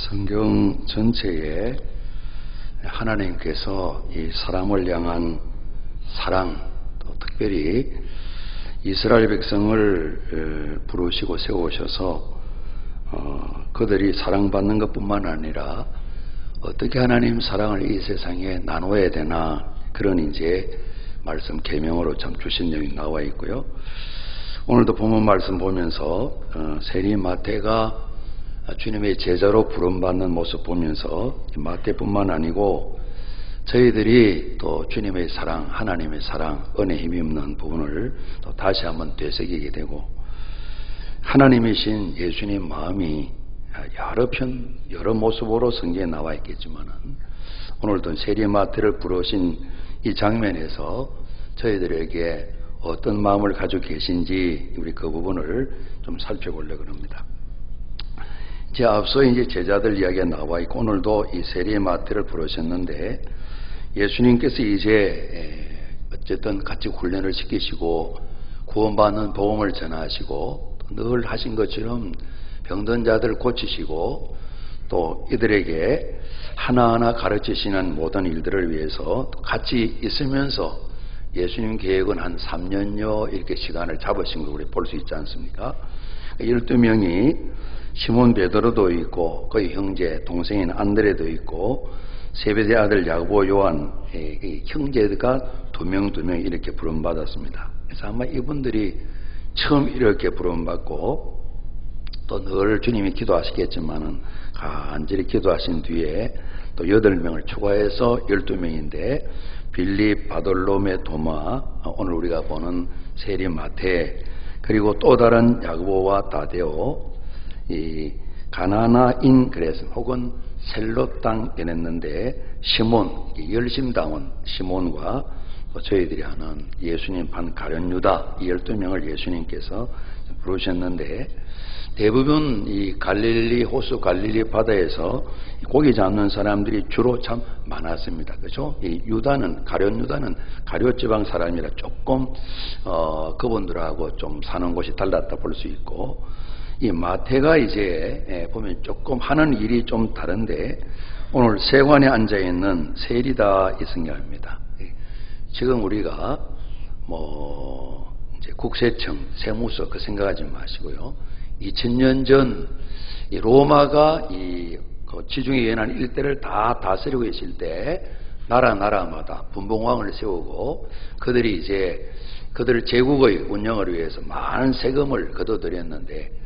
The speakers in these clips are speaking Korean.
성경 전체에 하나님께서 이 사람을 향한 사랑, 또 특별히 이스라엘 백성을 부르시고 세우셔서 그들이 사랑받는 것뿐만 아니라 어떻게 하나님 사랑을 이 세상에 나눠야 되나, 그런 이제 말씀 계명으로 참 주신 내용이 나와 있고요. 오늘도 본문 말씀 보면서 세리 마태가 주님의 제자로 부름받는 모습 보면서 마태뿐만 아니고 저희들이 또 주님의 사랑, 하나님의 사랑, 은혜 힘입는 부분을 또 다시 한번 되새기게 되고, 하나님이신 예수님 마음이 여러 모습으로 성경에 나와 있겠지만은 오늘도 세리 마태를 부르신 이 장면에서 저희들에게 어떤 마음을 가지고 계신지 우리 그 부분을 좀 살펴보려고 합니다. 이제 앞서 이제 제자들 이야기가 나와 있고, 오늘도 이 세리 마태를 부르셨는데 예수님께서 이제 어쨌든 같이 훈련을 시키시고 구원받는 복음을 전하시고 늘 하신 것처럼 병든 자들 고치시고 또 이들에게 하나하나 가르치시는 모든 일들을 위해서 같이 있으면서 예수님 계획은 한 3년여 이렇게 시간을 잡으신 걸 우리 볼 수 있지 않습니까? 12명이 시몬 베드로도 있고 그의 형제 동생인 안드레도 있고 세베대 아들 야고보 요한 형제가 두 명 이렇게 부름받았습니다. 그래서 아마 이분들이 처음 이렇게 부름받고 또 늘 주님이 기도하시겠지만은 간절히 기도하신 뒤에 또 8명을 추가해서 12명인데 빌립, 바돌로메, 도마, 오늘 우리가 보는 세리 마태, 그리고 또 다른 야고보와 다데오, 이 가나나인 그래서 혹은 셀롯 땅 변했는데 시몬, 열심당원 시몬과 저희들이 하는 예수님 반 가룟 유다, 이 12명을 예수님께서 부르셨는데 대부분 이 갈릴리 호수 갈릴리 바다에서 고기 잡는 사람들이 주로 참 많았습니다. 그렇죠? 이 유다는 가룟 유다는 가룟 지방 사람이라 조금 그분들하고 좀 사는 곳이 달랐다 볼 수 있고, 이 마태가 이제 보면 조금 하는 일이 좀 다른데 오늘 세관에 앉아 있는 세리다 이 성경입니다. 지금 우리가 뭐 이제 국세청, 세무서 그 생각하지 마시고요. 2000년 전 이 로마가 이 지중해 연안 일대를 다 다스리고 있을 때 나라마다 분봉왕을 세우고 그들이 이제 그들 제국의 운영을 위해서 많은 세금을 거둬들였는데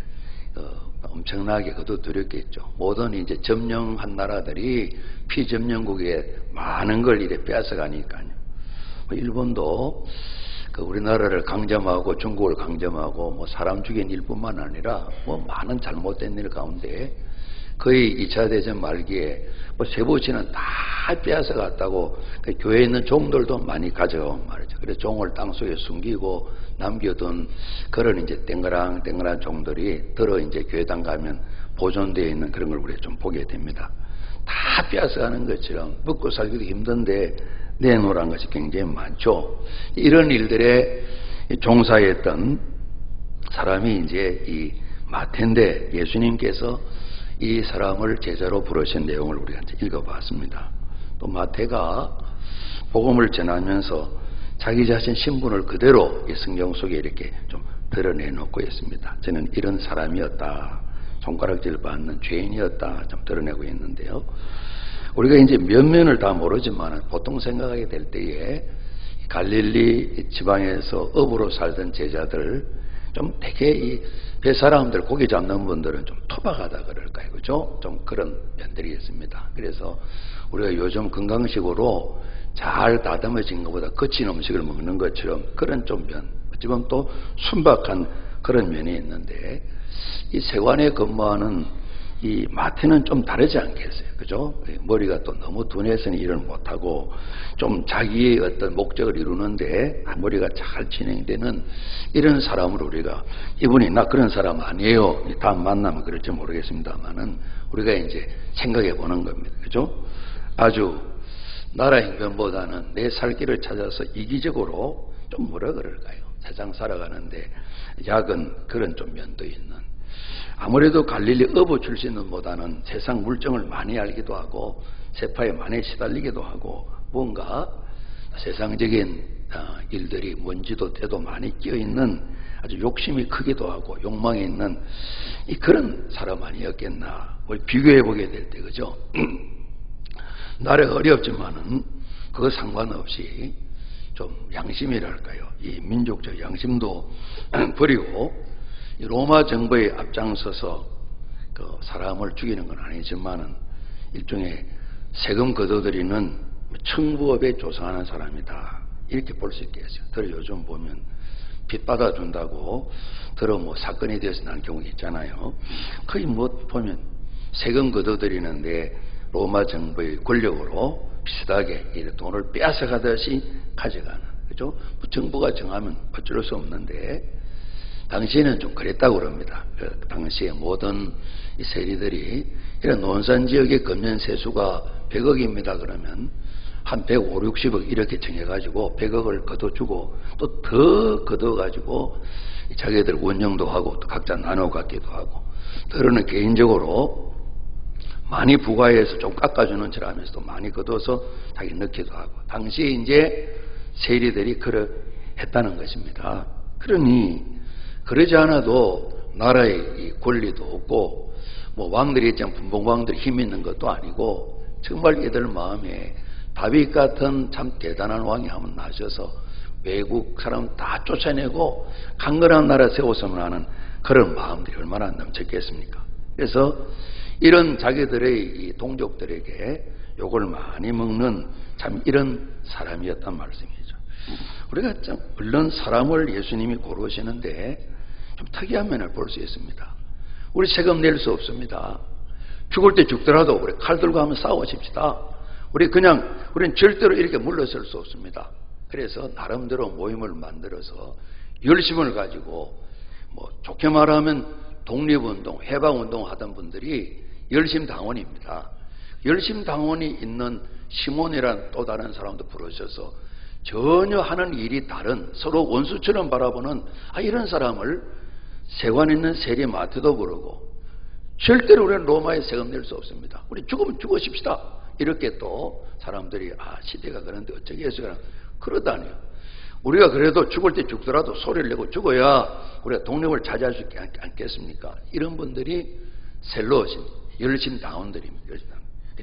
엄청나게 거둬들였겠죠. 모든 이제 점령한 나라들이 피점령국에 많은 걸 이래 빼앗아가니까요. 일본도 우리나라를 강점하고 중국을 강점하고 뭐 사람 죽인 일뿐만 아니라 뭐 많은 잘못된 일 가운데 거의 2차 대전 말기에 뭐 세부치는 다 빼앗아 갔다고 교회에 있는 종들도 많이 가져가고 말이죠. 그래서 종을 땅속에 숨기고 남겨둔 그런 이제 땡그랑 종들이 들어 이제 교회당 가면 보존되어 있는 그런 걸 우리가 좀 보게 됩니다. 다 빼앗아 가는 것처럼 먹고 살기도 힘든데 내놓으라는 것이 굉장히 많죠. 이런 일들에 종사했던 사람이 이제 이 마태인데 예수님께서 이 사람을 제자로 부르신 내용을 우리가 이제 읽어봤습니다. 또 마태가 복음을 전하면서 자기 자신 신분을 그대로 이 성경 속에 이렇게 좀 드러내놓고 있습니다. 저는 이런 사람이었다, 손가락질 받는 죄인이었다 좀 드러내고 있는데요. 우리가 이제 면면을 다 모르지만 보통 생각하게 될 때에 갈릴리 지방에서 업으로 살던 제자들 좀 되게 이 뱃사람들 고기 잡는 분들은 좀 토박하다 그럴까요? 그죠? 좀 그런 면들이 있습니다. 그래서 우리가 요즘 건강식으로 잘 다듬어진 것보다 거친 음식을 먹는 것처럼 그런 좀 면, 어찌보면 또 순박한 그런 면이 있는데 이 세관에 근무하는 이 마태는 좀 다르지 않겠어요? 그죠? 머리가 또 너무 둔해서는 일을 못하고 좀 자기의 어떤 목적을 이루는데 머리가 잘 진행되는 이런 사람으로 우리가, 이분이 나 그런 사람 아니에요. 다음 만나면 그럴지 모르겠습니다만은 우리가 이제 생각해 보는 겁니다. 그죠? 아주 나라 행변보다는 내 살 길을 찾아서 이기적으로 좀 뭐라 그럴까요? 세상 살아가는데 약은 그런 좀 면도 있는 아무래도 갈릴리 어부 출신보다는 세상 물정을 많이 알기도 하고 세파에 많이 시달리기도 하고 뭔가 세상적인 일들이 뭔지도 때도 많이 끼어있는 아주 욕심이 크기도 하고 욕망이 있는 그런 사람 아니었겠나. 비교해보게 될 때 그죠? 나라 어렵지만은 그거 상관없이 좀 양심이랄까요, 이 민족적 양심도 버리고 로마 정부에 앞장서서 그 사람을 죽이는 건 아니지만은 일종의 세금 걷어들이는 청부업에 조성하는 사람이다, 이렇게 볼 수 있겠어요. 들어 요즘 보면 빚 받아준다고 들어 사건이 되어서 난 경우 있잖아요. 거의 보면 세금 걷어들이는데 로마 정부의 권력으로 비슷하게 돈을 빼앗아가듯이 가져가는, 그죠? 정부가 정하면 어쩔 수 없는데 당시에는 좀 그랬다고 그럽니다. 그 당시에 모든 이 세리들이 이런 논산 지역의 금년 세수가 100억입니다 그러면 한 150, 60억 이렇게 정해가지고 100억을 걷어주고 또 더 걷어가지고 자기들 운영도 하고 또 각자 나눠 갖기도 하고, 더러는 개인적으로 많이 부과해서 좀 깎아주는 척 하면서도 많이 걷어서 자기 넣기도 하고, 당시에 이제 세리들이 그러했다는 것입니다. 그러니 그러지 않아도 나라의 이 권리도 없고 왕들이 있잖아, 분봉왕들이 힘 있는 것도 아니고 정말 얘들 마음에 다윗 같은 참 대단한 왕이 한번 나셔서 외국 사람 다 쫓아내고 강건한 나라 세웠으면 하는 그런 마음들이 얼마나 넘쳤겠습니까? 그래서 이런 자기들의 이 동족들에게 욕을 많이 먹는 참 이런 사람이었단 말씀이죠. 우리가 참 물론 사람을 예수님이 고르시는데 좀 특이한 면을 볼 수 있습니다. 우리 세금 낼 수 없습니다. 죽을 때 죽더라도 우리 칼 들고 한번 싸워십시다. 우리는 절대로 이렇게 물러설 수 없습니다. 그래서 나름대로 모임을 만들어서 열심을 가지고 좋게 말하면 독립운동, 해방운동 하던 분들이 열심당원입니다. 열심당원이 있는 시몬이라는 또 다른 사람도 부르셔서 전혀 하는 일이 다른 서로 원수처럼 바라보는 이런 사람을 세관 있는 세리 마태도 부르고, 절대로 우리는 로마에 세금 낼 수 없습니다. 우리 죽으면 죽으십시다. 이렇게 또 사람들이 시대가 그런데 어쩌겠어요. 그러다니요. 우리가 그래도 죽을 때 죽더라도 소리를 내고 죽어야 우리가 독립을 차지할 수 있지 않겠습니까? 이런 분들이 셀로신 열심당원들입니다.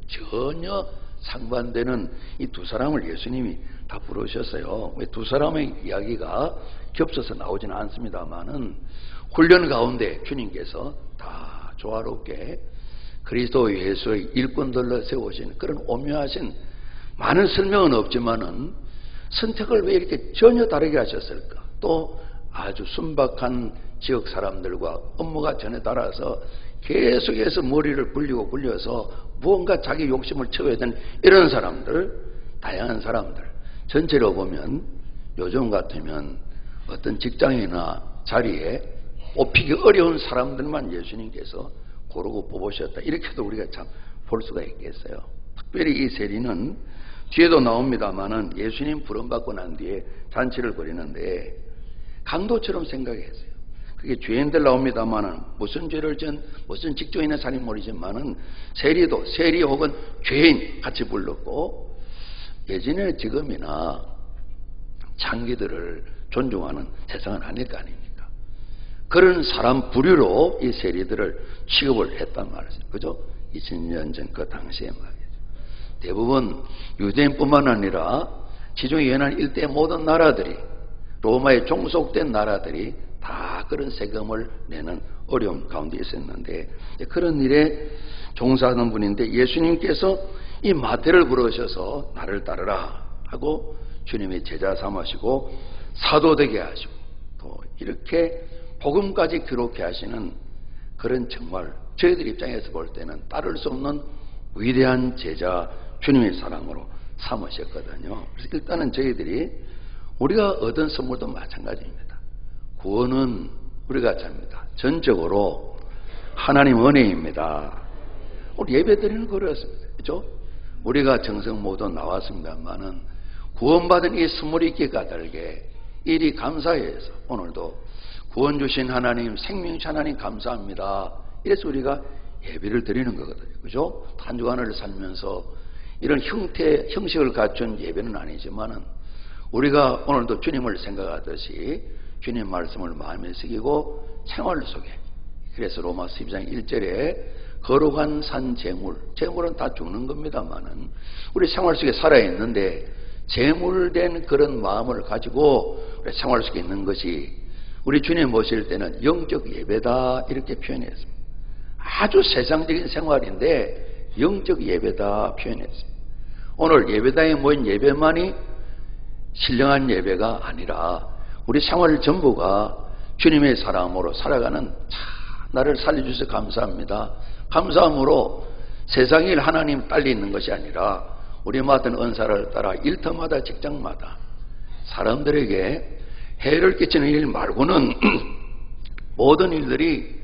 전혀 상반되는 이 두 사람을 예수님이 다 부르셨어요. 두 사람의 이야기가 겹쳐서 나오지는 않습니다만은 훈련 가운데 주님께서 다 조화롭게 그리스도 예수의 일꾼들로 세우신 그런 오묘하신, 많은 설명은 없지만은 선택을 왜 이렇게 전혀 다르게 하셨을까? 또 아주 순박한 지역 사람들과 업무가 전혀 달라서 계속해서 머리를 굴려서 무언가 자기 욕심을 채워야 되는 이런 사람들, 다양한 사람들, 전체로 보면 요즘 같으면 어떤 직장이나 자리에 뽑히기 어려운 사람들만 예수님께서 고르고 뽑으셨다, 이렇게도 우리가 참 볼 수가 있겠어요. 특별히 이 세리는 뒤에도 나옵니다만은 예수님 부름받고 난 뒤에 잔치를 벌이는데 강도처럼 생각했어요. 그게 죄인들 나옵니다만은 무슨 죄를 무슨 직종이나 살인 모르지만은 세리 혹은 죄인 같이 불렀고, 예전에 지금이나 창기들을 존중하는 세상은 아닐 거 아닙니까? 그런 사람 부류로 이 세리들을 취급을 했단 말이죠. 그죠? 2000년 전 그 당시에 말이죠. 대부분 유대인뿐만 아니라 지중해 연안 일대 모든 나라들이, 로마에 종속된 나라들이 다 그런 세금을 내는 어려움 가운데 있었는데, 그런 일에 종사하는 분인데 예수님께서 이 마태를 부르셔서 나를 따르라 하고 주님의 제자 삼으시고 사도되게 하시고 또 이렇게 복음까지 기록해 하시는 그런 정말 저희들 입장에서 볼 때는 따를 수 없는 위대한 제자, 주님의 사랑으로 삼으셨거든요. 그래서 일단은 저희들이 우리가 얻은 선물도 마찬가지입니다. 구원은 우리가 잡니다. 전적으로 하나님 은혜입니다. 오늘 예배 드리는 거였습니다. 그렇죠? 우리가 정성 모두 나왔습니다만은 구원받은 이 선물이 있게 까닭에 이리 감사해서 오늘도 구원 주신 하나님, 생명 주신 하나님 감사합니다. 이래서 우리가 예배를 드리는 거거든요. 그죠? 한 주간을 살면서 이런 형식을 갖춘 예배는 아니지만은 우리가 오늘도 주님을 생각하듯이 주님 말씀을 마음에 새기고 생활 속에, 그래서 로마서 12장 1절에 거룩한 산 재물은 다 죽는 겁니다만은 우리 생활 속에 살아있는데 재물된 그런 마음을 가지고 우리 생활 속에 있는 것이 우리 주님 모실 때는 영적 예배다 이렇게 표현했습니다. 아주 세상적인 생활인데 영적 예배다 표현했습니다. 오늘 예배당에 모인 예배만이 신령한 예배가 아니라 우리 생활 전부가 주님의 사람으로 살아가는 나를 살려주셔서 감사합니다. 감사함으로 세상 일 하나님 딸려 있는 것이 아니라 우리 맡은 은사를 따라 일터마다 직장마다 사람들에게 해를 끼치는 일 말고는 모든 일들이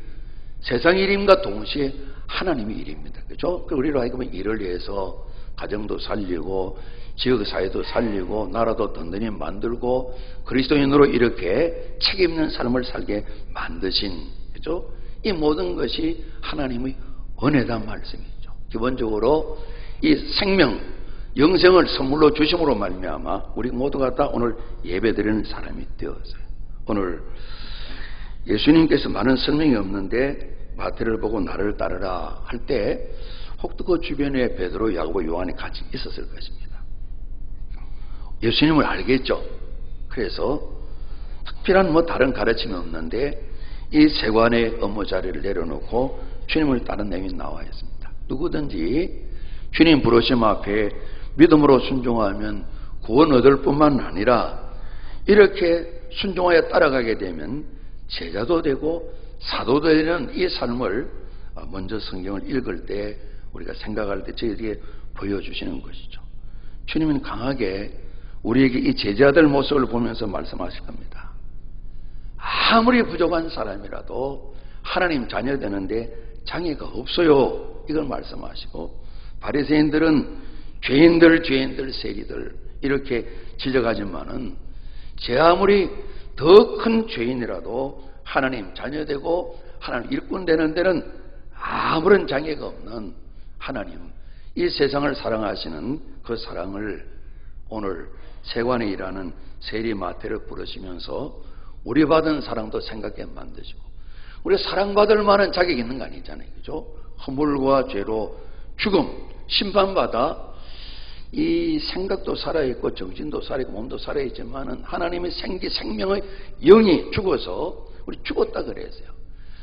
세상 일임과 동시에 하나님의 일입니다. 그렇죠? 우리로 하여금 일을 위해서 가정도 살리고 지역사회도 살리고 나라도 든든히 만들고 그리스도인으로 이렇게 책임있는 삶을 살게 만드신, 그렇죠? 이 모든 것이 하나님의 은혜단 말씀이죠. 기본적으로 이 생명, 영생을 선물로 주심으로 말미암아 우리 모두가 다 오늘 예배드리는 사람이 되었어요. 오늘 예수님께서 많은 설명이 없는데 마태를 보고 나를 따르라 할 때 혹도 그 주변에 베드로, 야고보, 요한이 같이 있었을 것입니다. 예수님을 알겠죠. 그래서 특별한 다른 가르침이 없는데 이 세관의 업무 자리를 내려놓고 주님을 따른 내용이 나와 있습니다. 누구든지 주님 부르심 앞에 믿음으로 순종하면 구원 얻을 뿐만 아니라 이렇게 순종하여 따라가게 되면 제자도 되고 사도도 되는 이 삶을 먼저 성경을 읽을 때 우리가 생각할 때 저희에게 보여주시는 것이죠. 주님은 강하게 우리에게 이 제자들 모습을 보면서 말씀하실 겁니다. 아무리 부족한 사람이라도 하나님 자녀 되는데 장애가 없어요. 이걸 말씀하시고 바리새인들은 죄인들, 세리들 이렇게 지적하지만은 제 아무리 더 큰 죄인이라도 하나님 자녀 되고 하나님 일꾼 되는 데는 아무런 장애가 없는 하나님, 이 세상을 사랑하시는 그 사랑을 오늘 세관에 일하는 세리 마태를 부르시면서 우리 받은 사랑도 생각해 만드시고 우리 사랑받을 만한 자격이 있는 거 아니잖아요. 그죠? 허물과 죄로 죽음, 심판받아 이 생각도 살아있고 정신도 살아있고 몸도 살아있지만은 하나님의 생명의 영이 죽어서 우리 죽었다 그랬어요.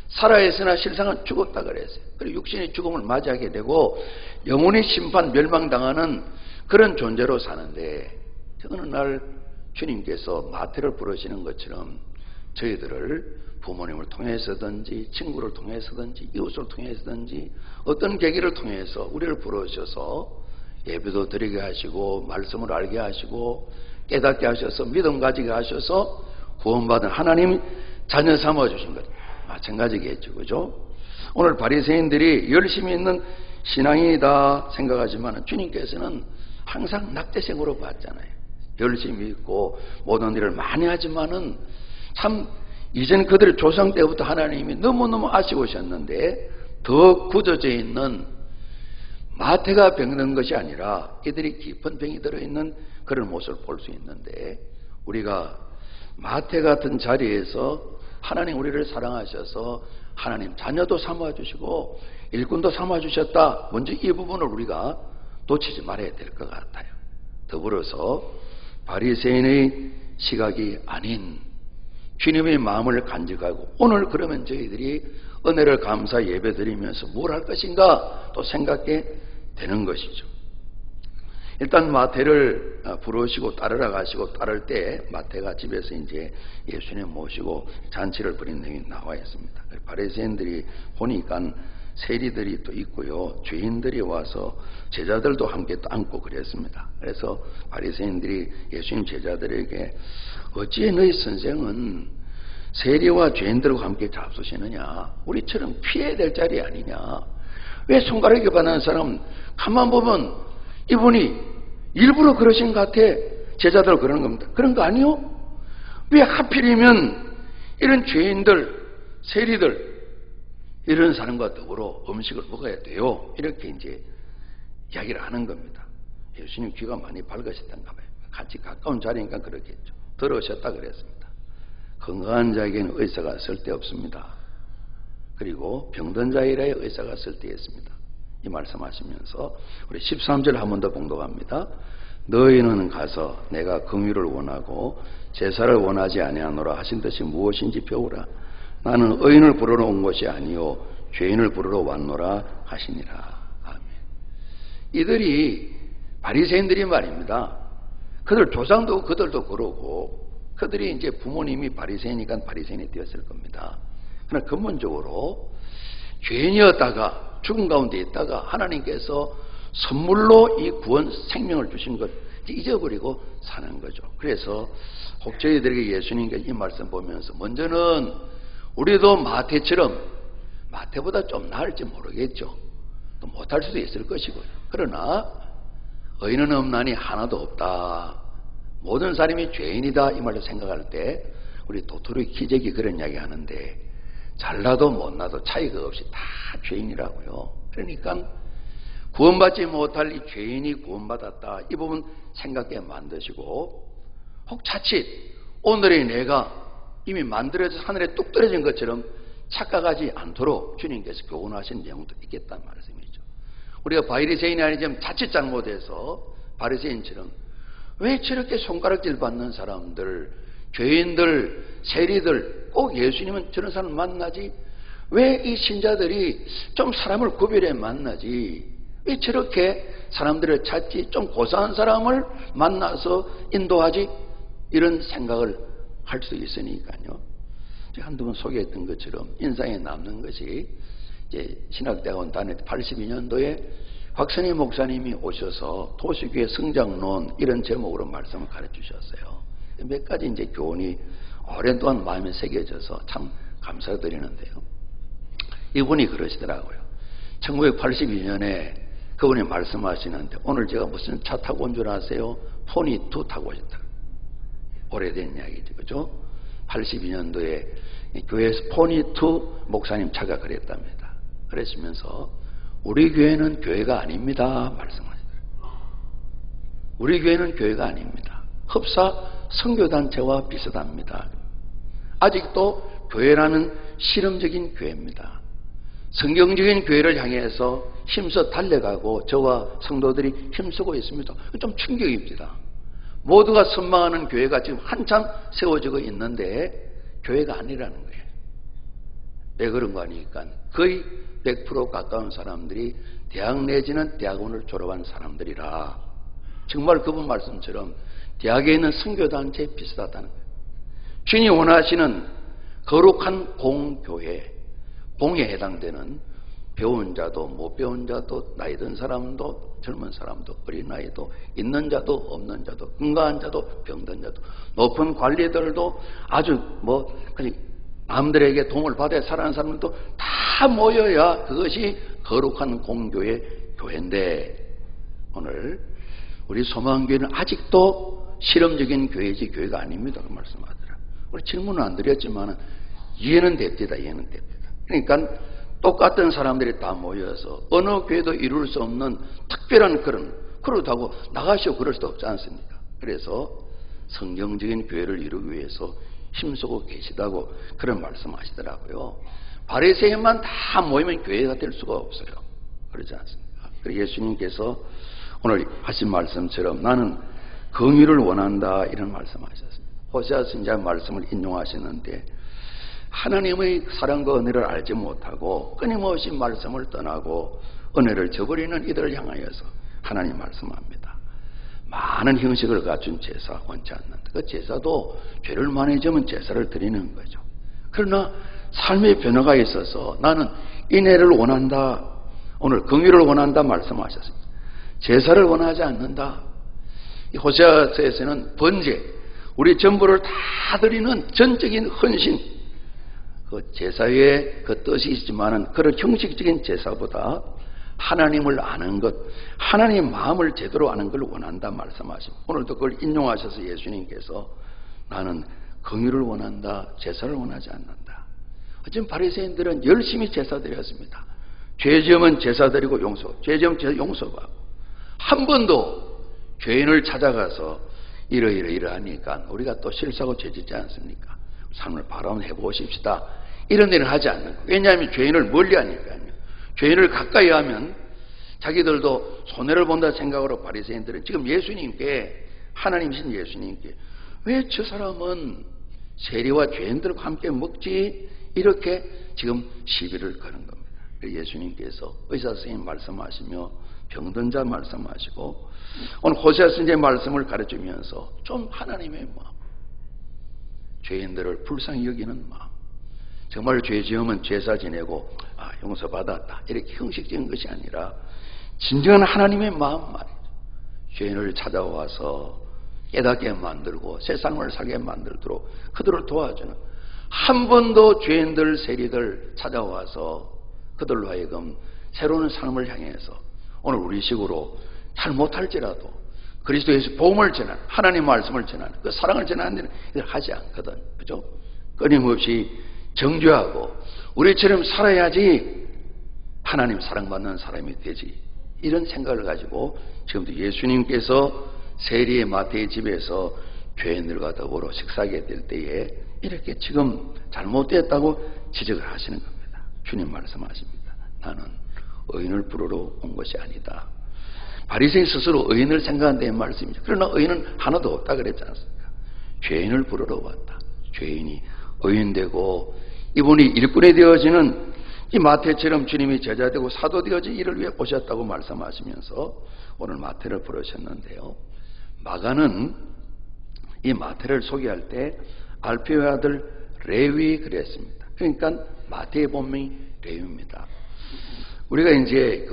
살아있으나 실상은 죽었다 그랬어요. 그리고 육신의 죽음을 맞이하게 되고 영혼의 심판 멸망당하는 그런 존재로 사는데 어느 날 주님께서 마태를 부르시는 것처럼 저희들을 부모님을 통해서든지 친구를 통해서든지 이웃을 통해서든지 어떤 계기를 통해서 우리를 부르셔서 예배도 드리게 하시고 말씀을 알게 하시고 깨닫게 하셔서 믿음 가지게 하셔서 구원받은 하나님 자녀 삼아주신 것 마찬가지겠죠. 그죠? 오늘 바리새인들이 열심히 있는 신앙이다 생각하지만 주님께서는 항상 낙태생으로 봤잖아요. 열심히 있고 모든 일을 많이 하지만은 참 이전 그들의 조상 때부터 하나님이 너무너무 아쉬우셨는데 더 굳어져 있는 마태가 병든 것이 아니라 이들이 깊은 병이 들어있는 그런 모습을 볼 수 있는데 우리가 마태 같은 자리에서 하나님 우리를 사랑하셔서 하나님 자녀도 삼아주시고 일꾼도 삼아주셨다. 먼저 이 부분을 우리가 놓치지 말아야 될 것 같아요. 더불어서 바리새인의 시각이 아닌 주님의 마음을 간직하고 오늘 그러면 저희들이 은혜를 감사 예배 드리면서 뭘 할 것인가 또 생각해 되는 것이죠. 일단 마태를 부르시고 따르라 가시고 따를 때 마태가 집에서 이제 예수님 모시고 잔치를 벌인 내용이 나와 있습니다. 바리새인들이 보니까 세리들이 또 있고요. 죄인들이 와서 제자들도 함께 또 앉고 그랬습니다. 그래서 바리새인들이 예수님 제자들에게 어찌 너희 선생은 세리와 죄인들과 함께 잡수시느냐? 우리처럼 피해야 될 자리 아니냐? 왜 손가락에 받는 사람 가만 보면 이분이 일부러 그러신 것 같아. 제자들 그러는 겁니다. 그런 거 아니요? 왜 하필이면 이런 죄인들, 세리들 이런 사람과 더불어 음식을 먹어야 돼요. 이렇게 이제 이야기를 하는 겁니다. 예수님 귀가 많이 밝으셨던가 봐요. 같이 가까운 자리니까 그렇겠죠. 들으셨다 그랬습니다. 건강한 자에게는 의사가 쓸데없습니다. 그리고 병든 자에게 의사가 쓸데있습니다. 이 말씀하시면서 우리 13절 한 번 더 봉독합니다. 너희는 가서 내가 긍휼을 원하고 제사를 원하지 아니하노라 하신 듯이 무엇인지 배우라. 나는 의인을 부르러 온 것이 아니요 죄인을 부르러 왔노라 하시니라. 아멘. 이들이 바리새인들이 말입니다. 그들 조상도 그들도 그러고 그들이 이제 부모님이 바리새인이니까 바리새인이 되었을 겁니다. 그러나 근본적으로 죄인이었다가 죽은 가운데 있다가 하나님께서 선물로 이 구원 생명을 주신 것 잊어버리고 사는 거죠. 그래서 혹 저희들에게 예수님께서 이 말씀 보면서 먼저는 우리도 마태처럼, 마태보다 좀 나을지 모르겠죠. 또 못할 수도 있을 것이고요. 그러나 의인은 없나니 하나도 없다. 모든 사람이 죄인이다 이 말을 생각할 때 우리 도토리 키재기 그런 이야기 하는데 잘나도 못나도 차이가 없이 다 죄인이라고요. 그러니까 구원받지 못할 이 죄인이 구원받았다 이 부분 생각해 만드시고 혹 자칫 오늘의 내가 이미 만들어져서 하늘에 뚝 떨어진 것처럼 착각하지 않도록 주님께서 교훈하신 내용도 있겠다는 말씀이죠. 우리가 바리새인이 아니지만 자칫 잘못해서 바리새인처럼 왜 저렇게 손가락질 받는 사람들, 죄인들, 세리들 꼭 예수님은 저런 사람을 만나지? 왜 이 신자들이 좀 사람을 구별해 만나지? 왜 저렇게 사람들을 찾지? 좀 고사한 사람을 만나서 인도하지? 이런 생각을 할 수 있으니까요. 제가 한두 번 소개했던 것처럼 인상에 남는 것이 이제 신학대학원 다닐 때 82년도에 박선희 목사님이 오셔서 도시교회 성장론 이런 제목으로 말씀을 가르쳐 주셨어요. 몇 가지 이제 교훈이 오랜 동안 마음에 새겨져서 참 감사드리는데요. 이분이 그러시더라고요. 1982년에 그분이 말씀하시는데 오늘 제가 무슨 차 타고 온 줄 아세요? 포니2 타고 오셨다. 오래된 이야기죠. 그죠? 82년도에 교회에서 포니2 목사님 차가 그랬답니다. 그러시면서 우리 교회는 교회가 아닙니다. 말씀하시더라고요. 우리 교회는 교회가 아닙니다. 흡사 선교단체와 비슷합니다. 아직도 교회라는 실험적인 교회입니다. 성경적인 교회를 향해서 힘써 달려가고 저와 성도들이 힘쓰고 있습니다. 좀 충격입니다. 모두가 선망하는 교회가 지금 한참 세워지고 있는데 교회가 아니라는 거예요. 왜 그런 거 아니까 거의 100% 가까운 사람들이 대학 내지는 대학원을 졸업한 사람들이라 정말 그분 말씀처럼 대학에 있는 선교단체에 비슷하다는 거예요. 주님이 원하시는 거룩한 공교회, 공에 해당되는 배운 자도 못 배운 자도 나이 든 사람도 젊은 사람도 어린아이도 있는 자도 없는 자도 건강한 자도 병든 자도 높은 관리들도 아주 남들에게 도움을 받아야 살아가는 사람들도 다 모여야 그것이 거룩한 공교의 교회인데 오늘 우리 소망교회는 아직도 실험적인 교회지 교회가 아닙니다. 그 말씀하더라. 우리 질문은 안 드렸지만 이해는 됩니다. 이해는 됩니다. 그러니까 똑같은 사람들이 다 모여서 어느 교회도 이룰 수 없는 특별한 그렇다고 나가시오 그럴 수도 없지 않습니까? 그래서 성경적인 교회를 이루기 위해서 힘쓰고 계시다고 그런 말씀하시더라고요. 바리새인만 다 모이면 교회가 될 수가 없어요. 그러지 않습니까? 그래서 예수님께서 오늘 하신 말씀처럼 나는 긍휼을 원한다 이런 말씀하셨습니다. 호세아 선지자 말씀을 인용하시는데 하나님의 사랑과 은혜를 알지 못하고 끊임없이 말씀을 떠나고 은혜를 저버리는 이들을 향하여서 하나님 말씀합니다. 많은 형식을 갖춘 제사 원치 않는다. 그 제사도 죄를 많이 지으면 제사를 드리는 거죠. 그러나 삶의 변화가 있어서 나는 인애를 원한다. 오늘 긍휼을 원한다 말씀하셨습니다. 제사를 원하지 않는다. 호세아서에서는 번제, 우리 전부를 다 드리는 전적인 헌신, 그 제사에 그 뜻이 있지만은 그런 형식적인 제사보다 하나님을 아는 것, 하나님의 마음을 제대로 아는 걸 원한다 말씀하십니다. 오늘도 그걸 인용하셔서 예수님께서 나는 긍휼을 원한다, 제사를 원하지 않는다. 지금 바리새인들은 열심히 제사 드렸습니다. 죄 지으면 제사 드리고 죄 지으면 제사 용서하고 한 번도 죄인을 찾아가서 이러하니까 우리가 또 실수하고 죄짓지 않습니까? 삶을 바로 해보십시다. 이런 일을 하지 않는 거예요. 왜냐하면 죄인을 멀리하니까요. 죄인을 가까이 하면 자기들도 손해를 본다 생각으로 바리새인들은 지금 예수님께, 하나님이신 예수님께 왜 저 사람은 세리와 죄인들과 함께 먹지? 이렇게 지금 시비를 거는 겁니다. 예수님께서 의사 선생님 말씀하시며 병든 자 말씀하시고 오늘 호세아 선생의 말씀을 가르치면서 좀 하나님의 마음, 죄인들을 불쌍히 여기는 마음, 정말 죄 지으면 제사 지내고 용서받았다 이렇게 형식적인 것이 아니라 진정한 하나님의 마음 말이죠. 죄인을 찾아와서 깨닫게 만들고 새 삶을 살게 만들도록 그들을 도와주는, 한 번도 죄인들 세리들 찾아와서 그들로 하여금 새로운 삶을 향해서 오늘 우리 식으로 잘 못할지라도 그리스도에서 복음을 전하는, 하나님 말씀을 전하는, 그 사랑을 전하는 데는 이걸 하지 않거든. 그죠? 끊임없이 정죄하고 우리처럼 살아야지 하나님 사랑받는 사람이 되지, 이런 생각을 가지고 지금도 예수님께서 세리의 마태의 집에서 죄인들과 더불어 식사하게 될 때에 이렇게 지금 잘못됐다고 지적을 하시는 겁니다. 주님 말씀하십니다. 나는 의인을 부르러 온 것이 아니다. 바리새인 스스로 의인을 생각한다는 말씀이죠. 그러나 의인은 하나도 없다 그랬지 않습니까? 죄인을 부르러 왔다. 죄인이 의인되고 이분이 일꾼이 되어지는 이 마태처럼 주님이 제자 되고 사도 되어진 이를 위해 오셨다고 말씀하시면서 오늘 마태를 부르셨는데요. 마가는 이 마태를 소개할 때 알페오의 아들 레위 그랬습니다. 그러니까 마태의 본명이 레위입니다. 우리가 이제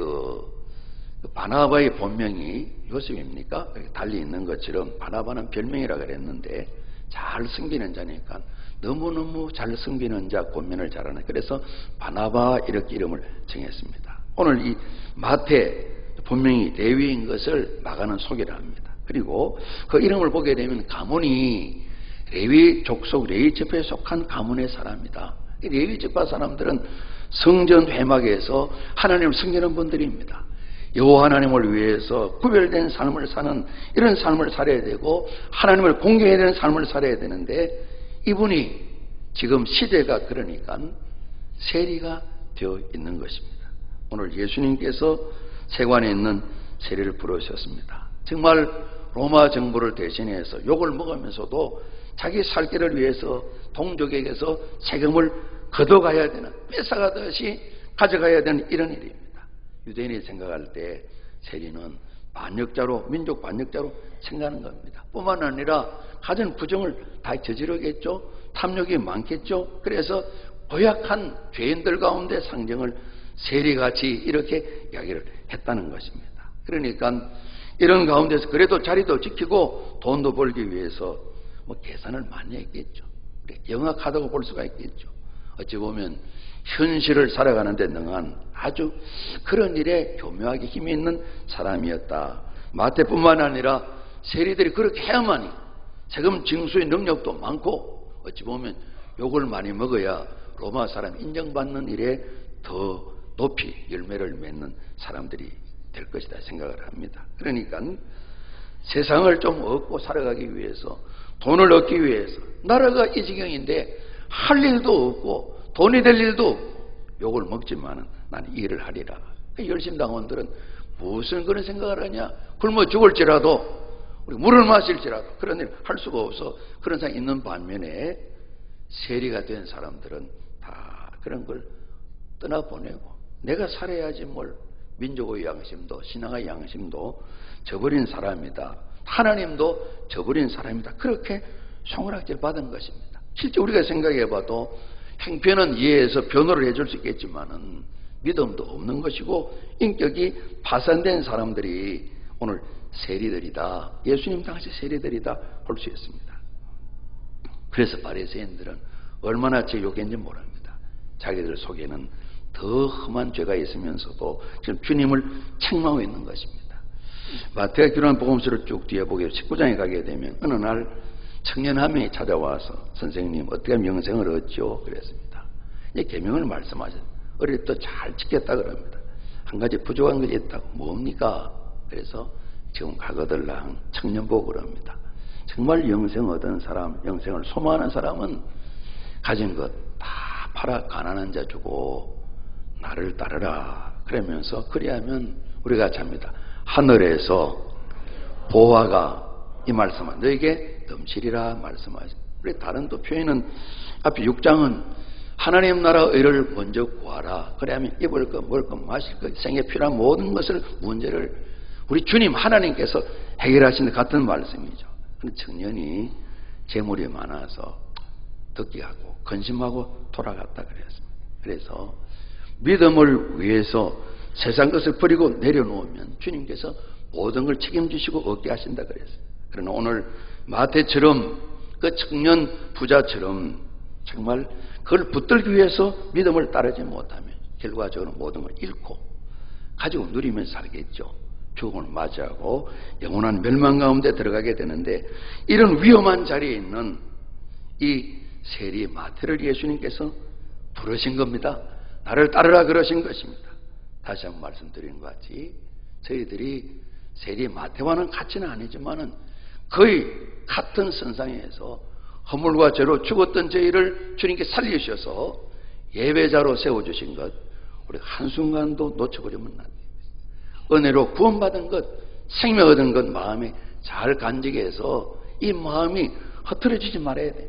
바나바의 본명이 요셉입니까? 달리 있는 것처럼 바나바는 별명이라 그랬는데 잘 숨기는 자니까 너무너무 잘 숨기는 자 권면을 잘하는, 그래서 바나바 이렇게 이름을 정했습니다. 오늘 이 마태 본명이 레위인 것을 마가는 소개를 합니다. 그리고 그 이름을 보게 되면 가문이 레위 족속, 레위 지파에 속한 가문의 사람이다. 레위 지파 사람들은 성전 회막에서 하나님을 섬기는 분들입니다. 여호와 하나님을 위해서 구별된 삶을 사는 이런 삶을 살아야 되고 하나님을 공경해야 되는 삶을 살아야 되는데 이분이 지금 시대가 그러니까 세리가 되어 있는 것입니다. 오늘 예수님께서 세관에 있는 세리를 부르셨습니다. 정말 로마 정부를 대신해서 욕을 먹으면서도 자기 살 길을 위해서 동족에게서 세금을 걷어가야 되는, 뺏어가듯이 가져가야 되는 이런 일입니다. 유대인이 생각할 때 세리는 반역자로, 민족 반역자로 생각하는 겁니다. 뿐만 아니라 가진 부정을 다 저지르겠죠. 탐욕이 많겠죠. 그래서 고약한 죄인들 가운데 상정을 세리같이 이렇게 이야기를 했다는 것입니다. 그러니까 이런 가운데서 그래도 자리도 지키고 돈도 벌기 위해서 계산을 많이 했겠죠. 영악하다고 볼 수가 있겠죠. 어찌 보면 현실을 살아가는 데 능한 아주 그런 일에 교묘하게 힘이 있는 사람이었다. 마태뿐만 아니라 세리들이 그렇게 해야만이 세금 징수의 능력도 많고 어찌 보면 욕을 많이 먹어야 로마 사람 인정받는 일에 더 높이 열매를 맺는 사람들이 될 것이다 생각을 합니다. 그러니까 세상을 좀 얻고 살아가기 위해서, 돈을 얻기 위해서, 나라가 이 지경인데 할 일도 없고 돈이 될 일도 없고 욕을 먹지만은 나는 이 일을 하리라. 열심당원들은 무슨 그런 생각을 하냐? 굶어 죽을지라도 우리 물을 마실지라도 그런 일 할 수가 없어 그런 생각이 있는 반면에 세리가 된 사람들은 다 그런 걸 떠나보내고 내가 살아야지 뭘, 민족의 양심도 신앙의 양심도 저버린 사람이다. 하나님도 저버린 사람이다. 그렇게 손가락질 받은 것입니다. 실제 우리가 생각해봐도 행편은 이해해서 변호를 해줄 수 있겠지만은 믿음도 없는 것이고 인격이 파산된 사람들이 오늘 세리들이다. 예수님 당시 세리들이다 볼 수 있습니다. 그래서 바리새인들은 얼마나 제 욕인지 모릅니다. 자기들 속에는 더 험한 죄가 있으면서도 지금 주님을 책망하고 있는 것입니다. 마태가 기록한 복음서를 쭉 뒤에 보게 19장에 가게 되면 어느 날 청년 한 명이 찾아와서 선생님 어떻게 하면 영생을 얻죠? 그랬습니다. 이제 계명을 말씀하셨어요. 어릴 때 잘 지켰다 그럽니다. 한 가지 부족한 것이 있다고. 뭡니까? 그래서 지금 가거들랑 청년복을 합니다. 정말 영생 얻은 사람, 영생을 소망하는 사람은 가진 것 다 팔아 가난한 자 주고 나를 따르라. 그러면서 그리하면 우리가 잡니다. 하늘에서 보화가 이 말씀은 너에게 넘치리라 말씀하시죠. 우리 다른 또 표현은 앞에 6장은 하나님 나라 의를 먼저 구하라. 그래야면 입을 것, 먹을 것, 마실 것, 생에 필요한 모든 것을 문제를 우리 주님 하나님께서 해결하시는 같은 말씀이죠. 청년이 재물이 많아서 득기하고 근심하고 돌아갔다 그랬습니다. 그래서 믿음을 위해서 세상 것을 버리고 내려놓으면 주님께서 모든 걸 책임지시고 얻게 하신다 그랬어요. 그러나 오늘 마태처럼 그 청년 부자처럼 정말 그걸 붙들기 위해서 믿음을 따르지 못하면 결과적으로 모든 걸 잃고 가지고 누리면서 살겠죠. 죽음을 맞이하고 영원한 멸망 가운데 들어가게 되는데, 이런 위험한 자리에 있는 이 세리 마태를 예수님께서 부르신 겁니다. 나를 따르라 그러신 것입니다. 다시 한번 말씀드리는 것 같이 저희들이 세리 마태와는 같지는 아니지만은 거의 같은 선상에서 허물과 죄로 죽었던 저희를 주님께 살리셔서 예배자로 세워주신 것, 우리 한순간도 놓쳐버리면 안 됩니다. 은혜로 구원받은 것, 생명 얻은 것 마음에 잘 간직해 해서 이 마음이 흐트러지지 말아야 돼요.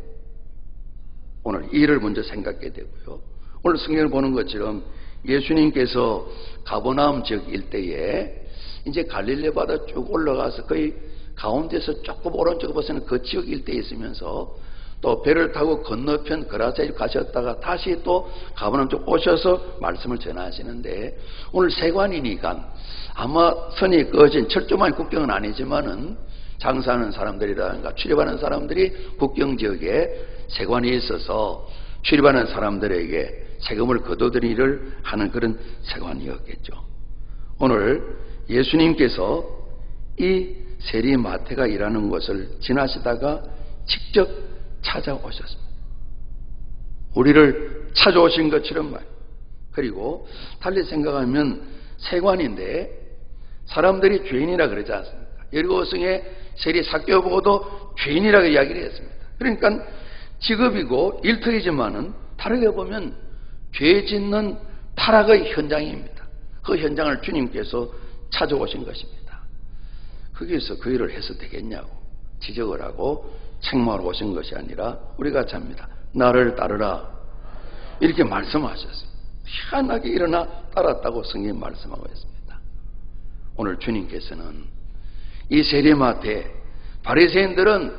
오늘 이 일을 먼저 생각해야 되고요. 오늘 성경을 보는 것처럼 예수님께서 가버나움 지역 일대에 이제 갈릴레 바다 쭉 올라가서 거의 가운데서 조금 오른쪽에 보시는 그 지역 일대에 있으면서 또 배를 타고 건너편 그라사에 가셨다가 다시 또 가버나움 쪽 오셔서 말씀을 전하시는데, 오늘 세관이니까 아마 선이 꺼진 철조망 국경은 아니지만은 장사하는 사람들이라든가 출입하는 사람들이 국경 지역에 세관이 있어서 출입하는 사람들에게 세금을 거둬들이는 일을 하는 그런 세관이었겠죠. 오늘 예수님께서 이 세리 마태가 일하는 곳을 지나시다가 직접 찾아오셨습니다. 우리를 찾아오신 것처럼 말. 그리고 달리 생각하면 세관인데 사람들이 죄인이라 그러지 않습니까? 여리고성의 세리 삭개오 보고도 죄인이라고 이야기를 했습니다. 그러니까 직업이고 일터이지만은 다르게 보면 죄 짓는 타락의 현장입니다. 그 현장을 주님께서 찾아오신 것입니다. 거기에서 그 일을 해서 되겠냐고 지적을 하고 책망하러 오신 것이 아니라 우리가 잡니다. 나를 따르라 이렇게 말씀하셨어요. 희한하게 일어나 따랐다고 성경이 말씀하고 있습니다. 오늘 주님께서는 이 세리마태 바리새인들은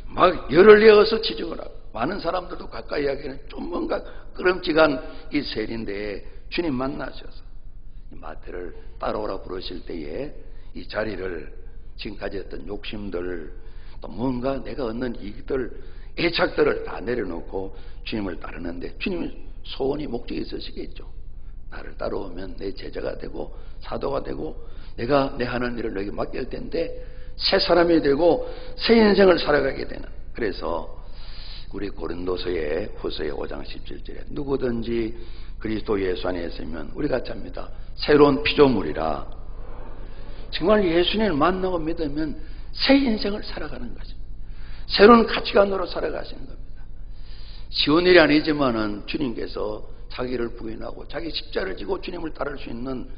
막 열을 내어서 지적을 하고, 많은 사람들도 가까이 하기에는 좀 뭔가 끄름직한 이 세리인데 주님 만나셔서 마태를 따라오라 부르실 때에 이 자리를 지금까지 했던 욕심들, 또 뭔가 내가 얻는 이익들, 애착들을 다 내려놓고 주님을 따르는데, 주님의 소원이 목적이 있으시겠죠. 나를 따라오면 내 제자가 되고 사도가 되고 내가 내 하는 일을 너에게 맡길 텐데 새 사람이 되고 새 인생을 살아가게 되는. 그래서 우리 고린도서의 후서의 5장 17절에 누구든지 그리스도 예수 안에 있으면 우리가 잡니다. 새로운 피조물이라. 정말 예수님을 만나고 믿으면 새 인생을 살아가는 거죠. 새로운 가치관으로 살아가시는 겁니다. 쉬운 일이 아니지만은 주님께서 자기를 부인하고 자기 십자를 지고 주님을 따를 수 있는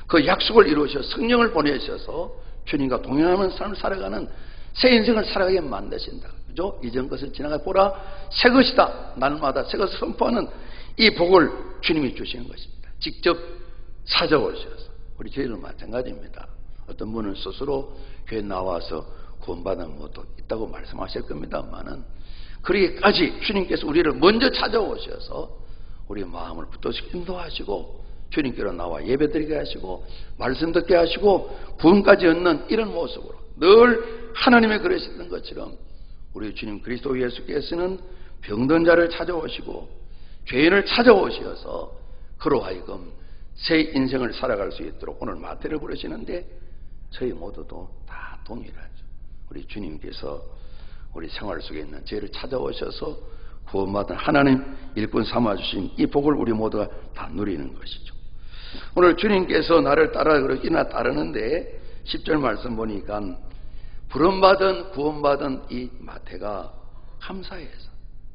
그 약속을 이루셔 성령을 보내셔서 주님과 동행하는 삶을 살아가는 새 인생을 살아가게 만드신다. 그죠? 이전 것을 지나가 보라 새 것이다. 날마다 새 것을 선포하는 이 복을 주님이 주시는 것입니다. 직접 찾아오셔서. 우리 저희도 마찬가지입니다. 어떤 분은 스스로 교회 나와서 구원받은 것도 있다고 말씀하실 겁니다만은, 그러기까지 주님께서 우리를 먼저 찾아오셔서 우리 마음을 붙들시고 인도하시고 주님께로 나와 예배드리게 하시고 말씀 듣게 하시고 구원까지 얻는 이런 모습으로 늘 하나님의 그러셨던 것처럼 우리 주님 그리스도 예수께서는 병든 자를 찾아오시고 죄인을 찾아오셔서 그로 하여금 새 인생을 살아갈 수 있도록 오늘 마태를 부르시는데, 저희 모두도 다 동일하죠. 우리 주님께서 우리 생활 속에 있는 죄를 찾아오셔서 구원받은 하나님 일꾼 삼아주신 이 복을 우리 모두가 다 누리는 것이죠. 오늘 주님께서 나를 따라 그러기나 따르는데 10절 말씀 보니까 부름받은 구원받은 이 마태가 감사해서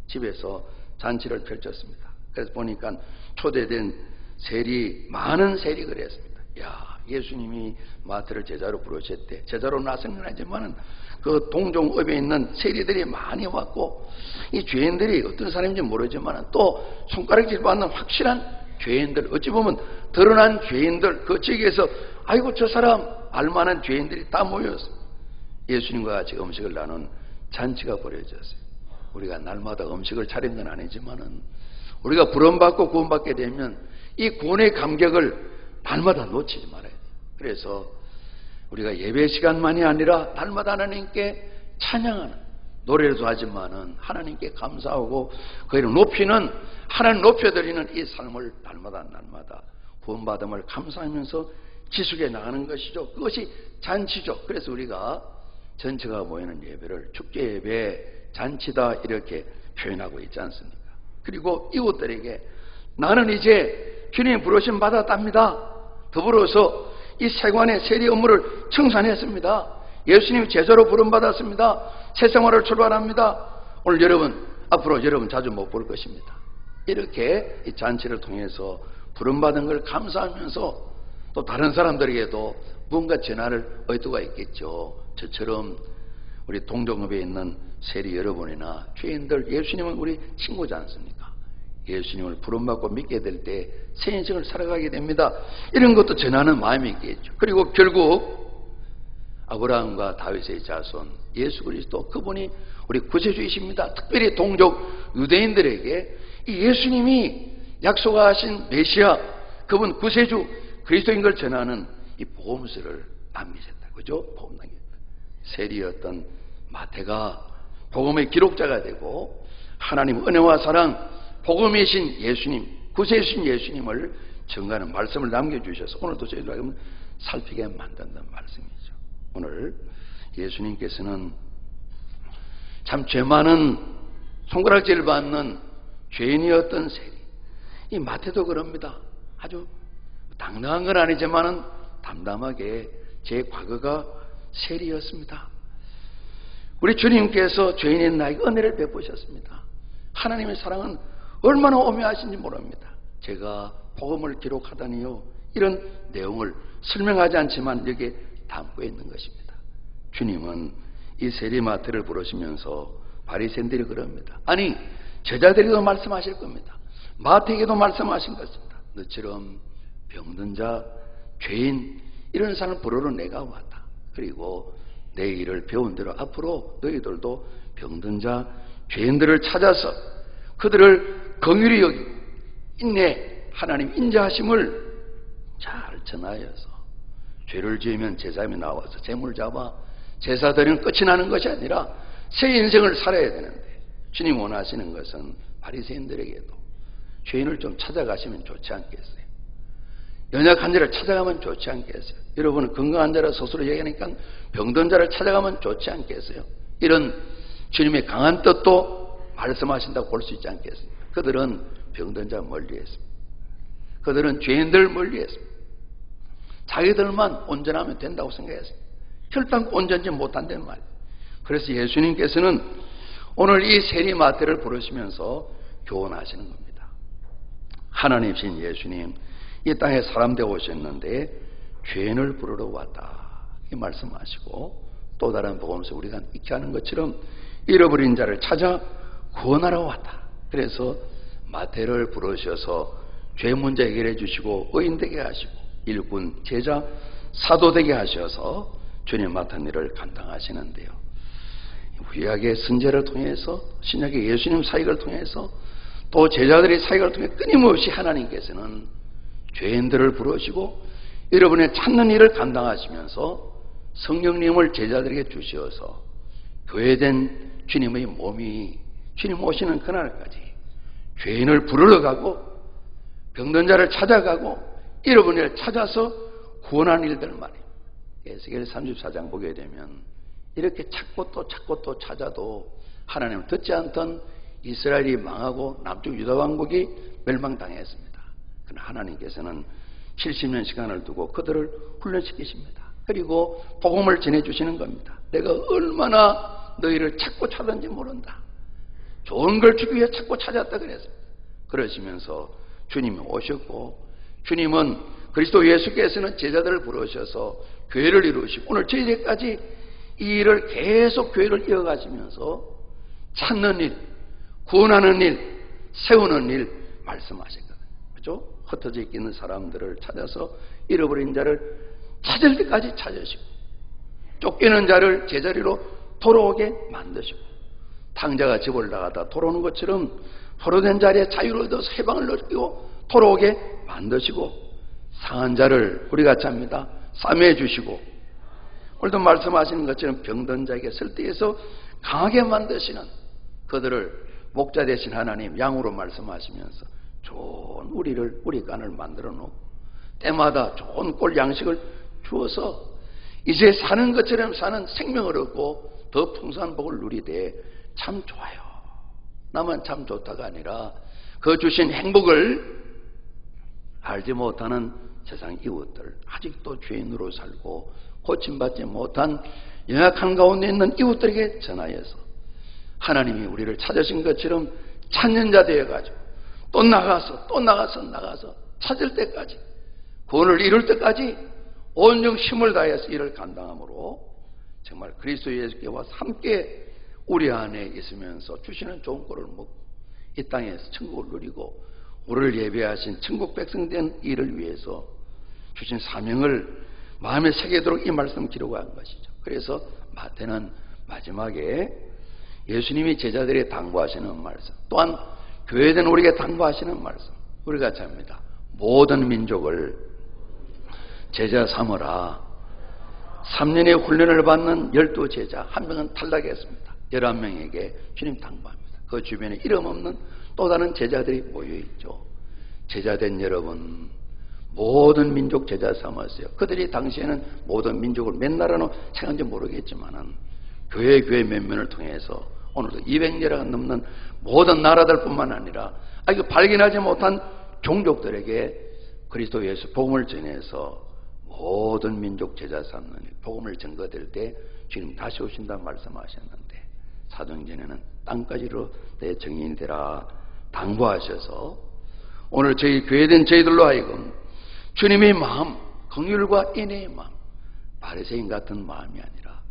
집에서 잔치를 펼쳤습니다. 그래서 보니까 초대된 세리, 많은 세리가 그랬습니다. 야, 예수님이 마태를 제자로 부르셨대. 제자로 나선 건 아니지만 그 동종읍에 있는 세리들이 많이 왔고, 이 죄인들이 어떤 사람인지 모르지만 또 손가락질 받는 확실한 죄인들, 어찌 보면 드러난 죄인들, 그 지역에서 아이고 저 사람 알만한 죄인들이 다 모였어요. 예수님과 같이 음식을 나눈 잔치가 벌어졌어요. 우리가 날마다 음식을 차린 건 아니지만은 우리가 부름받고 구원받게 되면 이 구원의 감격을 날마다 놓치지 말아야 돼요. 그래서 우리가 예배 시간만이 아니라 날마다 하나님께 찬양하는, 노래도 하지만은 하나님께 감사하고 그를 높이는, 하나님 높여드리는 이 삶을 날마다 구원받음을 감사하면서 지속해 나가는 것이죠. 그것이 잔치죠. 그래서 우리가 전체가 모이는 예배를 축제 예배, 잔치다 이렇게 표현하고 있지 않습니까? 그리고 이웃들에게 나는 이제 주님 부르심 받았답니다. 더불어서 이 세관의 세리 업무를 청산했습니다. 예수님 제자로 부름받았습니다. 새 생활을 출발합니다. 오늘 여러분, 앞으로 여러분 자주 못 볼 것입니다. 이렇게 이 잔치를 통해서 부름받은 걸 감사하면서 또 다른 사람들에게도 뭔가 전하를 의도가 있겠죠. 저처럼 우리 동종읍에 있는 세리 여러분이나 죄인들, 예수님은 우리 친구지 않습니까? 예수님을 부름받고 믿게 될 때 새 인생을 살아가게 됩니다. 이런 것도 전하는 마음이 있겠죠. 그리고 결국 아브라함과 다윗의 자손 예수 그리스도, 그분이 우리 구세주이십니다. 특별히 동족 유대인들에게 이 예수님이 약속하신 메시아, 그분 구세주 그리스도인 걸 전하는 이 복음서를 남기셨다. 그죠? 복음 남겼다. 세리였던 마태가 복음의 기록자가 되고 하나님 은혜와 사랑, 복음이신 예수님, 구세주신 예수님을 증거하는 말씀을 남겨주셔서 오늘도 저희들에게 살피게 만든다는 말씀이죠. 오늘 예수님께서는 참 죄 많은 손가락질 받는 죄인이었던 세리, 이 마태도 그럽니다. 아주 당당한 건 아니지만은 담담하게 제 과거가 세리였습니다. 우리 주님께서 죄인인 나에게 은혜를 베푸셨습니다. 하나님의 사랑은 얼마나 오묘하신지 모릅니다. 제가 복음을 기록하다니요, 이런 내용을 설명하지 않지만 여기에 담고 있는 것입니다. 주님은 이 세리마태를 부르시면서 바리새인들이 그럽니다. 아니, 제자들에게도 말씀하실 겁니다. 마태에게도 말씀하신 것입니다. 너처럼 병든 자, 죄인, 이런 사람을 부르러 내가 왔다. 그리고 내 일을 배운 대로 앞으로 너희들도 병든 자, 죄인들을 찾아서 그들을 긍휼히 여기고 인내, 하나님 인자하심을 잘 전하여서, 죄를 지으면 제사장이 나와서 제물 잡아 제사 드리는 끝이 나는 것이 아니라 새 인생을 살아야 되는데, 주님 원하시는 것은 바리새인들에게도 죄인을 좀 찾아가시면 좋지 않겠어요? 연약한 자를 찾아가면 좋지 않겠어요? 여러분은 건강한 자를 스스로 얘기하니까 병든 자를 찾아가면 좋지 않겠어요? 이런 주님의 강한 뜻도 말씀하신다고 볼 수 있지 않겠습니까? 그들은 병든 자 멀리했습니다. 그들은 죄인들 멀리했습니다. 자기들만 온전하면 된다고 생각했습니다. 결단코 온전치 못한단 말이에요. 그래서 예수님께서는 오늘 이 세리 마태를 부르시면서 교훈하시는 겁니다. 하나님이신 예수님, 이 땅에 사람 되어 오셨는데 죄인을 부르러 왔다, 이 말씀하시고, 또 다른 복음에서 우리가 익히 하는 것처럼 잃어버린 자를 찾아 구원하러 왔다. 그래서 마태를 부르셔서 죄 문제 해결해 주시고 의인 되게 하시고 일꾼, 제자, 사도 되게 하셔서 주님 맡은 일을 감당하시는데요. 구약의 선제를 통해서, 신약의 예수님 사역을 통해서, 또 제자들의 사역을 통해 끊임없이 하나님께서는 죄인들을 부르시고 여러분의 찾는 일을 감당하시면서 성령님을 제자들에게 주셔서 교회된 주님의 몸이 주님 오시는 그날까지 죄인을 부르러 가고 병든 자를 찾아가고 잃어버린 일을 찾아서 구원하는 일들 말이에요. 에스겔 34장 보게 되면 이렇게 찾고 또 찾고 또 찾아도 하나님을 듣지 않던 이스라엘이 망하고 남쪽 유다 왕국이 멸망당했습니다. 그러나 하나님께서는 70년 시간을 두고 그들을 훈련시키십니다. 그리고 복음을 전해주시는 겁니다. 내가 얼마나 너희를 찾고 찾았는지 모른다. 좋은 걸 주기 위해 찾고 찾았다 그랬습니다. 그러시면서 주님이 오셨고, 주님은 그리스도 예수께서는 제자들을 부르셔서 교회를 이루시고, 오늘 저희들까지 이 일을 계속 교회를 이어가시면서 찾는 일, 구원하는 일, 세우는 일 말씀하셨거든요. 그죠? 흩어져 있는 사람들을 찾아서 잃어버린 자를 찾을 때까지 찾으시고, 쫓기는 자를 제자리로 돌아오게 만드시고, 탕자가 집을 나가다 돌아오는 것처럼 포로된 자리에 자유를 얻어서 해방을 느끼고 돌아오게 만드시고, 상한 자를 우리 같이 합니다. 싸매해 주시고, 오늘도 말씀하시는 것처럼 병든 자에게 쓸데에서 강하게 만드시는, 그들을 목자 되신 하나님 양으로 말씀하시면서 좋은 우리 간을 만들어 놓고 때마다 좋은 꼴 양식을 주어서 이제 사는 것처럼 사는 생명을 얻고 더 풍성한 복을 누리되 참 좋아요. 나만 참 좋다가 아니라 그 주신 행복을 알지 못하는 세상 이웃들, 아직도 죄인으로 살고 고침받지 못한 연약한 가운데 있는 이웃들에게 전하여서 하나님이 우리를 찾으신 것처럼 찾는 자 되어가지고 또 나가서 찾을 때까지, 구원을 이룰 때까지 온정 힘을 다해서 일을 감당함으로 정말 그리스도 예수께와 함께 우리 안에 있으면서 주시는 좋은 꼴을 먹고 이 땅에서 천국을 누리고 우리를 예배하신 천국 백성 된 일을 위해서 주신 사명을 마음에 새기도록 이 말씀 기록한 것이죠. 그래서 마태는 마지막에 예수님이 제자들에게 당부하시는 말씀, 또한 교회된 우리에게 당부하시는 말씀, 우리 같이 합니다. 모든 민족을 제자 삼으라. 3년의 훈련을 받는 12제자, 한 명은 탈락했습니다. 11명에게 주님 당부합니다. 그 주변에 이름 없는 또 다른 제자들이 모여있죠. 제자된 여러분, 모든 민족 제자 삼았어요. 그들이 당시에는 모든 민족을 몇 나라로 생각한지 모르겠지만은 교회 몇 면을 통해서 오늘도 200여가 넘는 모든 나라들뿐만 아니라 아직 발견하지 못한 종족들에게 그리스도 예수 복음을 전해서 모든 민족 제자 삼는 일, 복음을 전거될 때 주님 다시 오신다 말씀하셨는데, 사도행전에는 땅까지로 내 증인이 되라 당부하셔서 오늘 저희 교회된 저희들로 하여금 주님의 마음, 긍휼과 인애의 마음, 바리새인 같은 마음이 아니라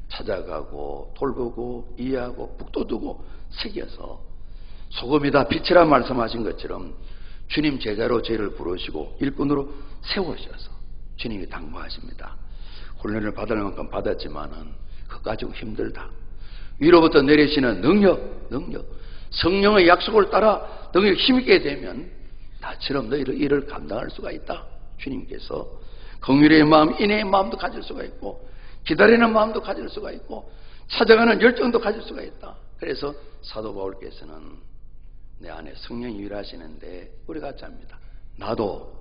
찾아가고 돌보고 이해하고 북돋우고 새겨서 소금이다 빛이라 말씀하신 것처럼 주님 제자로 저희를 부르시고 일꾼으로 세우셔서 주님이 당부하십니다. 훈련을 받을 만큼 받았지만은 그거 가지고 힘들다. 위로부터 내리시는 능력, 성령의 약속을 따라 능력 힘있게 되면 나처럼 너희를 일을 감당할 수가 있다. 주님께서 긍휼의 마음, 인애의 마음도 가질 수가 있고 기다리는 마음도 가질 수가 있고 찾아가는 열정도 가질 수가 있다. 그래서 사도 바울께서는 내 안에 성령이 일하시는데 우리 같이 합니다. 나도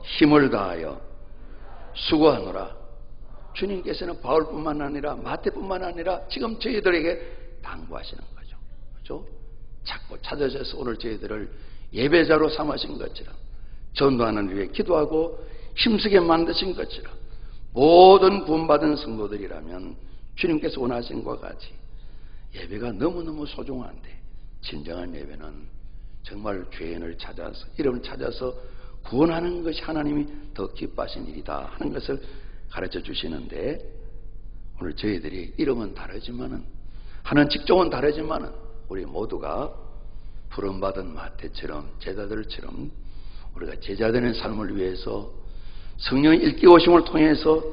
힘을 다하여 수고하노라. 주님께서는 바울뿐만 아니라 마태뿐만 아니라 지금 저희들에게 당부하시는 거죠. 그렇죠? 자꾸 찾아져서 오늘 저희들을 예배자로 삼으신 것처럼, 전도하는 위해 기도하고 힘쓰게 만드신 것처럼, 모든 구원받은 성도들이라면 주님께서 원하신 것과 같이 예배가 너무너무 소중한데, 진정한 예배는 정말 죄인을 찾아서, 이름을 찾아서 구원하는 것이 하나님이 더 기뻐하신 일이다 하는 것을 가르쳐 주시는데, 오늘 저희들이 이름은 다르지만은, 하는 직종은 다르지만은, 우리 모두가 부름받은 마태처럼, 제자들처럼 우리가 제자되는 삶을 위해서 성령의 일깨우심을 통해서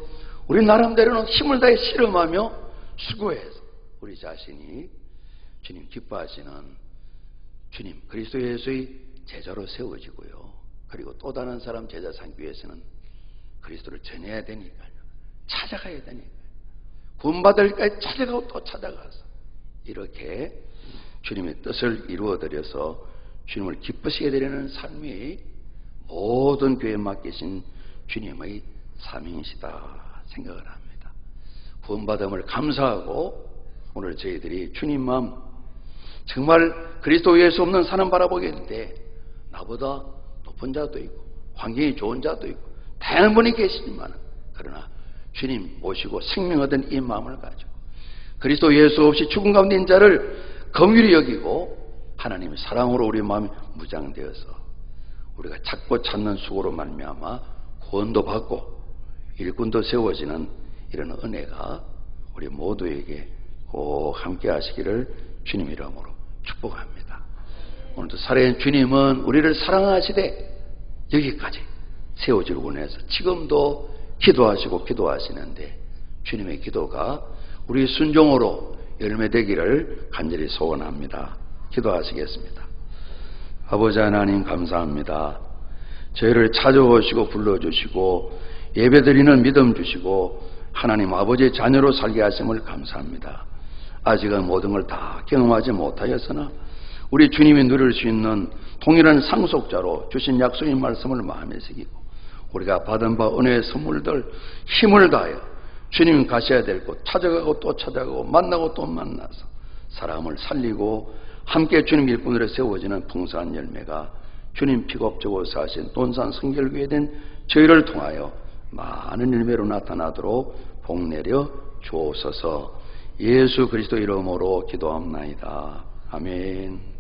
우리 나름대로는 힘을 다해 실험하며 수고해서 우리 자신이 주님 기뻐하시는 주님 그리스도 예수의 제자로 세워지고요. 그리고 또 다른 사람 제자 삼기 위해서는 그리스도를 전해야 되니까요. 찾아가야 되니까요. 구원받을 때까지 찾아가고 또 찾아가서 이렇게 주님의 뜻을 이루어드려서 주님을 기쁘시게 되려는 삶이 모든 교회에 맡기신 주님의 사명이시다 생각을 합니다. 구원받음을 감사하고 오늘 저희들이 주님 마음, 정말 그리스도 예수 없는 사람 바라보게 될 때 나보다 높은 자도 있고 환경이 좋은 자도 있고 다양한 분이 계시지만 그러나 주님 모시고 생명 얻은 이 마음을 가지고 그리스도 예수 없이 죽은 가운데 있는 자를 긍휼히 여기고 하나님의 사랑으로 우리 마음이 무장되어서 우리가 찾고 찾는 수고로 말미암아 구원도 받고 일꾼도 세워지는 이런 은혜가 우리 모두에게 꼭 함께 하시기를 주님 이름으로 축복합니다. 오늘도 살아있는 주님은 우리를 사랑하시되 여기까지 세워주려고 원해서 지금도 기도하시고 기도하시는데 주님의 기도가 우리 순종으로 열매되기를 간절히 소원합니다. 기도하시겠습니다. 아버지 하나님 감사합니다. 저희를 찾아오시고 불러주시고 예배드리는 믿음 주시고 하나님 아버지의 자녀로 살게 하심을 감사합니다. 아직은 모든 걸 다 경험하지 못하였으나 우리 주님이 누릴 수 있는 동일한 상속자로 주신 약속의 말씀을 마음에 새기고 우리가 받은 바 은혜의 선물들 힘을 다하여 주님 가셔야 될 곳 찾아가고 또 찾아가고 만나고 또 만나서 사람을 살리고 함께 주님 일꾼으로 세워지는 풍성한 열매가 주님 픽업적으로 사신 돈산 성결교회 된 저희를 통하여 많은 열매로 나타나도록 복내려 주옵소서. 예수 그리스도 이름으로 기도합나이다. 아멘.